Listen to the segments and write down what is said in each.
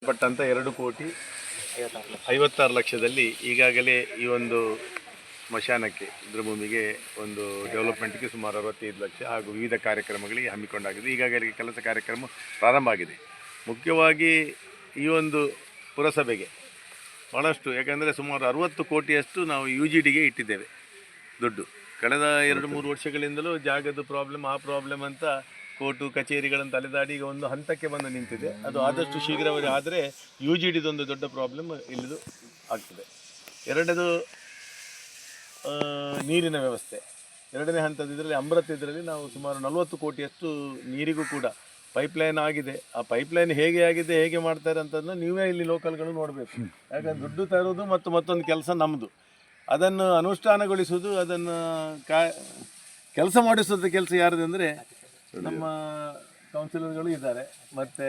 ಪಟ್ಟಂತ 2,56,00,000ದಲ್ಲಿ ಈಗಾಗಲೇ ಈ ಒಂದು ಸ್ಮಶಾನಕ್ಕೆ ಭೂಮಿಗೆ ಒಂದು ಡೆವಲಪ್ಮೆಂಟ್ಗೆ ಸುಮಾರು 65 ಲಕ್ಷ ಹಾಗೂ ವಿವಿಧ ಕಾರ್ಯಕ್ರಮಗಳಿಗೆ ಹಮ್ಮಿಕೊಂಡಾಗಿದೆ. ಈಗಾಗಲೇ ಕೆಲಸ ಕಾರ್ಯಕ್ರಮ ಪ್ರಾರಂಭ ಆಗಿದೆ. ಮುಖ್ಯವಾಗಿ ಈ ಒಂದು ಪುರಸಭೆಗೆ ಭಾಳಷ್ಟು, ಯಾಕಂದರೆ ಸುಮಾರು 60 ಕೋಟಿಯಷ್ಟು ನಾವು UGDಗೆ ಇಟ್ಟಿದ್ದೇವೆ ದುಡ್ಡು. ಕಳೆದ 2-3 ವರ್ಷಗಳಿಂದಲೂ ಜಾಗದ ಪ್ರಾಬ್ಲಮ್, ಆ ಪ್ರಾಬ್ಲಮ್ ಅಂತ ಕೋರ್ಟು ಕಚೇರಿಗಳನ್ನು ಅಲೆದಾಡಿ ಈಗ ಒಂದು ಹಂತಕ್ಕೆ ಬಂದು ನಿಂತಿದೆ. ಅದು ಆದಷ್ಟು ಶೀಘ್ರವಾಗಿ ಆದರೆ UGDದೊಂದು ದೊಡ್ಡ ಪ್ರಾಬ್ಲಮ್ ಇಲ್ಲಿದು ಆಗ್ತದೆ. ಎರಡನೇದು ನೀರಿನ ವ್ಯವಸ್ಥೆ. ಎರಡನೇ ಹಂತದ ಇದರಲ್ಲಿ ಅಮೃತ್ ಇದರಲ್ಲಿ ನಾವು ಸುಮಾರು 40 ಕೋಟಿಯಷ್ಟು ನೀರಿಗೂ ಕೂಡ ಪೈಪ್ಲೈನ್ ಆಗಿದೆ. ಆ ಪೈಪ್ಲೈನ್ ಹೇಗೆ ಆಗಿದೆ, ಹೇಗೆ ಮಾಡ್ತಾರೆ ಅಂತಂದ್ರೆ ನೀವೇ ಇಲ್ಲಿ ಲೋಕಲ್ಗಳು ನೋಡಬೇಕು. ಯಾಕಂದರೆ ದುಡ್ಡು ತರೋದು ಮತ್ತು ಮತ್ತೊಂದು ಕೆಲಸ ನಮ್ಮದು, ಅದನ್ನು ಅನುಷ್ಠಾನಗೊಳಿಸೋದು, ಅದನ್ನು ಕೆಲಸ ಮಾಡಿಸೋದು ಕೆಲಸ ಯಾರದು ಅಂದರೆ ನಮ್ಮ ಕೌನ್ಸಿಲರ್ಗಳು ಇದ್ದಾರೆ, ಮತ್ತು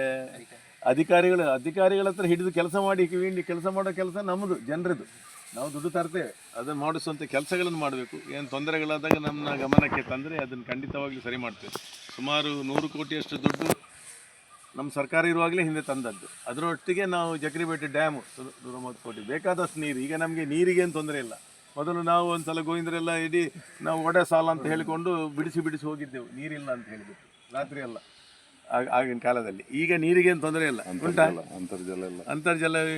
ಅಧಿಕಾರಿಗಳ ಹತ್ರ ಹಿಡಿದು ಕೆಲಸ ಮಾಡಿ ಕೆಲಸ ಮಾಡೋ ಕೆಲಸ ನಮ್ಮದು, ಜನರದು. ನಾವು ದುಡ್ಡು ತರ್ತೇವೆ, ಅದನ್ನು ಮಾಡಿಸುವಂಥ ಕೆಲಸಗಳನ್ನು ಮಾಡಬೇಕು. ಏನು ತೊಂದರೆಗಳಾದಾಗ ನಮ್ಮ ಗಮನಕ್ಕೆ ತಂದರೆ ಅದನ್ನು ಖಂಡಿತವಾಗ್ಲೂ ಸರಿ ಮಾಡ್ತೇವೆ. ಸುಮಾರು 100 ಕೋಟಿಯಷ್ಟು ದುಡ್ಡು ನಮ್ಮ ಸರ್ಕಾರ ಇರುವಾಗಲೇ ಹಿಂದೆ ತಂದದ್ದು. ಅದರೊಟ್ಟಿಗೆ ನಾವು ಜಕ್ರಿಬೇಟೆ ಡ್ಯಾಮು 130 ಕೋಟಿ, ಬೇಕಾದಷ್ಟು ನೀರು. ಈಗ ನಮಗೆ ನೀರಿಗೇನು ತೊಂದರೆ ಇಲ್ಲ. ಮೊದಲು ನಾವು ಒಂದು ಸಲ ಗೋವಿಂದರೆಲ್ಲ ಇಡೀ ನಾವು ಒಡೆ ಸಾಲ ಅಂತ ಹೇಳಿಕೊಂಡು ಬಿಡಿಸಿ ಹೋಗಿದ್ದೆವು, ನೀರಿಲ್ಲ ಅಂತ ಹೇಳಿಬಿಟ್ಟು ರಾತ್ರಿ ಎಲ್ಲ ಆಗಿನ ಕಾಲದಲ್ಲಿ. ಈಗ ನೀರಿಗೇನು ತೊಂದರೆ ಇಲ್ಲ, ಉಂಟಾ? ಅಂತರ್ಜಲ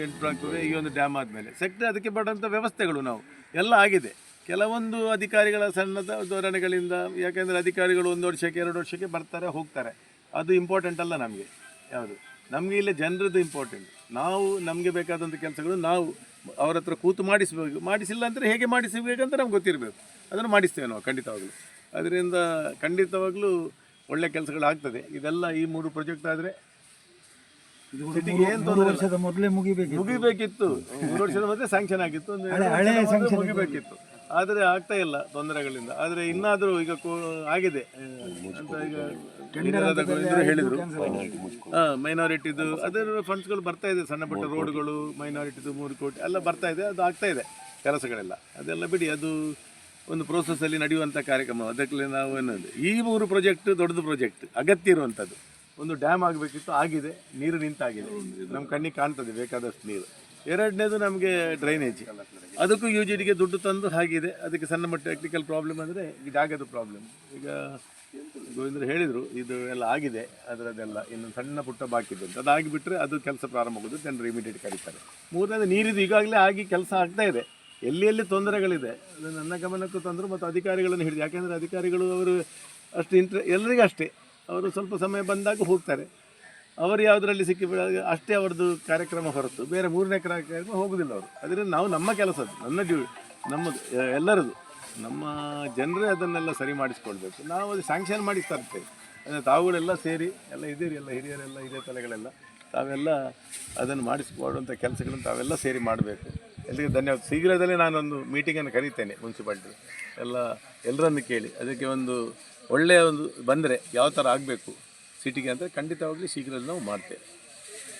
ಎಂಟ್ರು ಆಗ್ತದೆ ಈ ಒಂದು ಡ್ಯಾಮ್ ಆದಮೇಲೆ. ಸೆಕ್ಟರ್ ಅದಕ್ಕೆ ಪಟ್ಟಂಥ ವ್ಯವಸ್ಥೆಗಳು ನಾವು ಎಲ್ಲ ಆಗಿದೆ. ಕೆಲವೊಂದು ಅಧಿಕಾರಿಗಳ ಸಣ್ಣದ ಧೋರಣೆಗಳಿಂದ, ಯಾಕೆಂದರೆ ಅಧಿಕಾರಿಗಳು 1 ವರ್ಷಕ್ಕೆ 2 ವರ್ಷಕ್ಕೆ ಬರ್ತಾರೆ ಹೋಗ್ತಾರೆ, ಅದು ಇಂಪಾರ್ಟೆಂಟ್ ಅಲ್ಲ ನಮಗೆ. ಯಾವುದು ನಮಗೆ ಇಲ್ಲ, ಜನರದ್ದು ಇಂಪಾರ್ಟೆಂಟ್. ನಾವು ನಮಗೆ ಬೇಕಾದಂಥ ಕೆಲಸಗಳು ನಾವು ಅವ್ರ ಹತ್ರ ಕೂತು ಮಾಡಿಸಬೇಕು. ಮಾಡಿಸಿಲ್ಲ ಅಂದರೆ ಹೇಗೆ ಮಾಡಿಸಬೇಕಂತ ನಮ್ಗೆ ಗೊತ್ತಿರಬೇಕು. ಅದನ್ನು ಮಾಡಿಸ್ತೇವೆ ನಾವು ಖಂಡಿತವಾಗಲೂ. ಅದರಿಂದ ಖಂಡಿತವಾಗಲೂ ಒಳ್ಳೆ ಕೆಲಸಗಳಾಗ್ತದೆ. ಇದೆಲ್ಲ ಈ 3 ಪ್ರಾಜೆಕ್ಟ್ ಆದರೆ ಸಿಟಿಗೆ ಏನು ತೊಂದರೆ ಮೊದಲೇ ಮುಗಿಬೇಕಿತ್ತು. 3 ವರ್ಷದ ಮೊದಲೇ ಸ್ಯಾಂಕ್ಷನ್ ಆಗಿತ್ತು, ಮುಗಿಬೇಕಿತ್ತು. ಆದರೆ ಆಗ್ತಾ ಇಲ್ಲ ತೊಂದರೆಗಳಿಂದ. ಆದರೆ ಇನ್ನಾದರೂ ಈಗ ಆಗಿದೆ ಅಂತ ಈಗ ಹೇಳಿದರು. ಮೈನಾರಿಟಿದು ಅದರ ಫಂಡ್ಸ್ಗಳು ಬರ್ತಾ ಇದೆ, ಸಣ್ಣ ಪುಟ್ಟ ರೋಡ್ಗಳು ಮೈನಾರಿಟಿದು 3 ಕೋಟಿ ಎಲ್ಲ ಬರ್ತಾ ಇದೆ. ಅದು ಆಗ್ತಾ ಇದೆ ಕೆಲಸಗಳೆಲ್ಲ. ಅದೆಲ್ಲ ಬಿಡಿ, ಅದು ಒಂದು ಪ್ರೋಸೆಸ್ಸಲ್ಲಿ ನಡೆಯುವಂಥ ಕಾರ್ಯಕ್ರಮ. ಅದಕ್ಕೆ ನಾವು ಏನಂದರೆ ಈ 3 ಪ್ರಾಜೆಕ್ಟ್ ದೊಡ್ಡದು ಪ್ರಾಜೆಕ್ಟ್, ಅಗತ್ಯ ಇರುವಂಥದ್ದು. ಒಂದು ಡ್ಯಾಮ್ ಆಗಬೇಕಿತ್ತು, ಆಗಿದೆ, ನೀರು ನಿಂತಾಗಿದೆ, ನಮ್ಮ ಕಣ್ಣಿಗೆ ಕಾಣ್ತದೆ ಬೇಕಾದಷ್ಟು ನೀರು. ಎರಡನೇದು ನಮಗೆ ಡ್ರೈನೇಜ್, ಅದಕ್ಕೂ UGDಗೆ ದುಡ್ಡು ತಂದು ಆಗಿದೆ. ಅದಕ್ಕೆ ಸಣ್ಣ ಮಟ್ಟ ಟೆಕ್ನಿಕಲ್ ಪ್ರಾಬ್ಲಮ್ ಅಂದರೆ ಈ ಜಾಗದ ಪ್ರಾಬ್ಲಮ್. ಈಗ ಗೋವಿಂದ್ರ ಹೇಳಿದರು ಇದು ಎಲ್ಲ ಆಗಿದೆ, ಅದರದ್ದೆಲ್ಲ ಇನ್ನು ಸಣ್ಣ ಪುಟ್ಟ ಬಾಕಿ ಇದೆ ಅಂತ. ಅದಾಗಿಬಿಟ್ರೆ ಅದು ಕೆಲಸ ಪ್ರಾರಂಭ ಆಗೋದು, ಜನರು ಇಮಿಡಿಯೇಟ್ ಕರೀತಾರೆ. ಮೂರನೇದು ನೀರಿದು ಈಗಾಗಲೇ ಆಗಿ ಕೆಲಸ ಆಗ್ತಾ ಇದೆ. ಎಲ್ಲಿ ತೊಂದರೆಗಳಿದೆ ಅದು ನನ್ನ ಗಮನಕ್ಕೂ ತಂದರು, ಮತ್ತು ಅಧಿಕಾರಿಗಳನ್ನು ಹಿಡಿದು. ಯಾಕೆಂದರೆ ಅಧಿಕಾರಿಗಳು ಅವರು ಅಷ್ಟು ಎಲ್ಲರಿಗೂ ಅಷ್ಟೇ, ಅವರು ಸ್ವಲ್ಪ ಸಮಯ ಬಂದಾಗ ಹೋಗ್ತಾರೆ. ಅವರು ಯಾವುದರಲ್ಲಿ ಸಿಕ್ಕಿಬಿಡಾಗ ಅಷ್ಟೇ ಅವ್ರದ್ದು ಕಾರ್ಯಕ್ರಮ ಹೊರತು ಬೇರೆ 3ನೇ ಕಾರ್ಯಕ್ರಮ ಹೋಗೋದಿಲ್ಲ ಅವರು. ಅದರಿಂದ ನಾವು ನಮ್ಮ ಕೆಲಸದ್ದು, ನಮ್ಮದು ಎಲ್ಲರದು, ನಮ್ಮ ಜನರೇ ಅದನ್ನೆಲ್ಲ ಸರಿ ಮಾಡಿಸ್ಕೊಳ್ಬೇಕು. ನಾವು ಅದು ಸ್ಯಾಂಕ್ಷನ್ ಮಾಡಿಸ್ತಾ ಇರ್ತೇವೆ. ಅಂದರೆ ತಾವುಗಳೆಲ್ಲ ಸೇರಿ ಎಲ್ಲ ಇದ್ದೀರಿ, ಎಲ್ಲ ಹಿರಿಯರೆಲ್ಲ ಹಿರಿಯ ತಲೆಗಳೆಲ್ಲ ತಾವೆಲ್ಲ ಅದನ್ನು ಮಾಡಿಸ್ಕೊಡುವಂಥ ಕೆಲಸಗಳನ್ನು ತಾವೆಲ್ಲ ಸೇರಿ ಮಾಡಬೇಕು. ಎಲ್ಲಿಗೆ ಧನ್ಯವಾದ. ಶೀಘ್ರದಲ್ಲೇ ನಾನೊಂದು ಮೀಟಿಂಗನ್ನು ಕರೀತೇನೆ ಮುನ್ಸಿಪಾಲ್ಟಿ ಎಲ್ಲರನ್ನು ಕೇಳಿ. ಅದಕ್ಕೆ ಒಂದು ಒಳ್ಳೆಯ ಒಂದು ಬಂದರೆ ಯಾವ ಥರ ಆಗಬೇಕು ಸಿಟಿಗೆ ಅಂತ ಖಂಡಿತವಾಗ್ಲೂ ಶೀಘ್ರದಲ್ಲಿ ನಾವು ಮಾಡ್ತೇವೆ.